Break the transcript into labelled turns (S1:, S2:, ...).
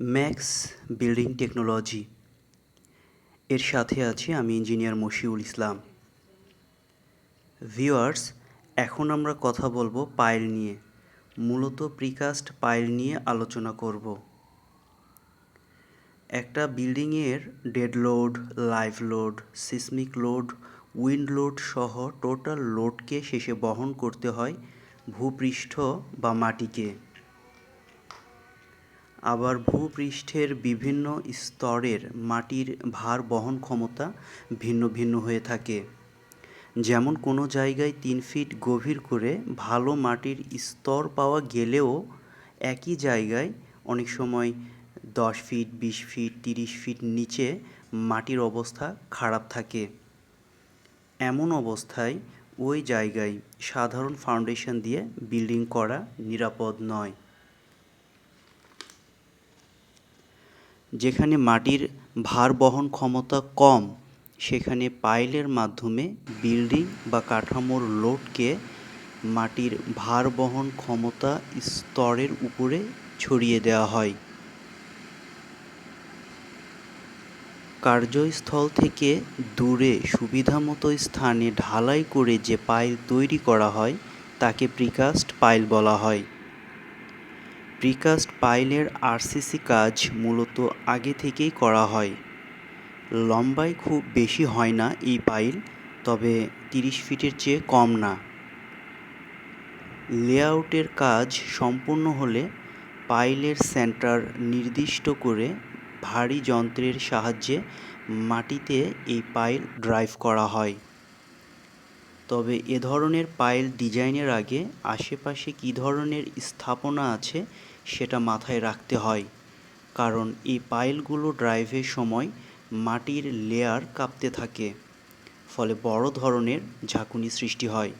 S1: Max building technology এর সাথে আছি আমি ইঞ্জিনিয়ার মশিউল ইসলাম। ভিউয়ার্স, এখন আমরা কথা বলবো পাইল নিয়ে, মূলত প্রিকাস্ট পাইল নিয়ে আলোচনা করব। একটা বিল্ডিংয়ের dead load, live load, seismic load, wind load সহ টোটাল লোডকে শেষে বহন করতে হয় ভূপৃষ্ঠ বা মাটিকে। আবার ভূপৃষ্ঠের বিভিন্ন স্তরের মাটির ভার বহন ক্ষমতা ভিন্ন ভিন্ন হয়ে থাকে। যেমন কোনো জায়গায় ৩ ফিট গভীর করে ভালো মাটির স্তর পাওয়া গেলেও একই জায়গায় অনেক সময় ১০ ফিট, ২০ ফিট, ৩০ ফিট নিচে মাটির অবস্থা খারাপ থাকে। এমন অবস্থায় ওই জায়গায় সাধারণ ফাউন্ডেশন দিয়ে বিল্ডিং করা নিরাপদ নয়। যেখানে মাটির ভার বহন ক্ষমতা কম, সেখানে পাইলের মাধ্যমে বিল্ডিং বা কাঠামোর লোডকে মাটির ভার বহন ক্ষমতা স্তরের উপরে ছড়িয়ে দেওয়া হয়। কার্যস্থল থেকে দূরে সুবিধামতো স্থানে ঢালাই করে যে পাইল তৈরি করা হয় তাকে প্রিকাস্ট পাইল বলা হয়। প্রিকাস্ট পাইলের আরসিসি কাজ মূলত আগে থেকেই করা হয়। লম্বায় খুব বেশি হয় না এই পাইল, তবে ৩০ ফিটের চেয়ে কম না। লেআউটের কাজ সম্পূর্ণ হলে পাইলের সেন্টার নির্দিষ্ট করে ভারী যন্ত্রের সাহায্যে মাটিতে এই পাইল ড্রাইভ করা হয়। তবে এ ধরনের পাইল ডিজাইনের আগে আশেপাশে কী ধরনের স্থাপনা আছে সেটা মাথায় রাখতে হয়, কারণ এই পাইলগুলো ড্রাইভের সময় মাটির লেয়ার কাঁপতে থাকে, ফলে বড় ধরনের ঝাঁকুনি সৃষ্টি হয়।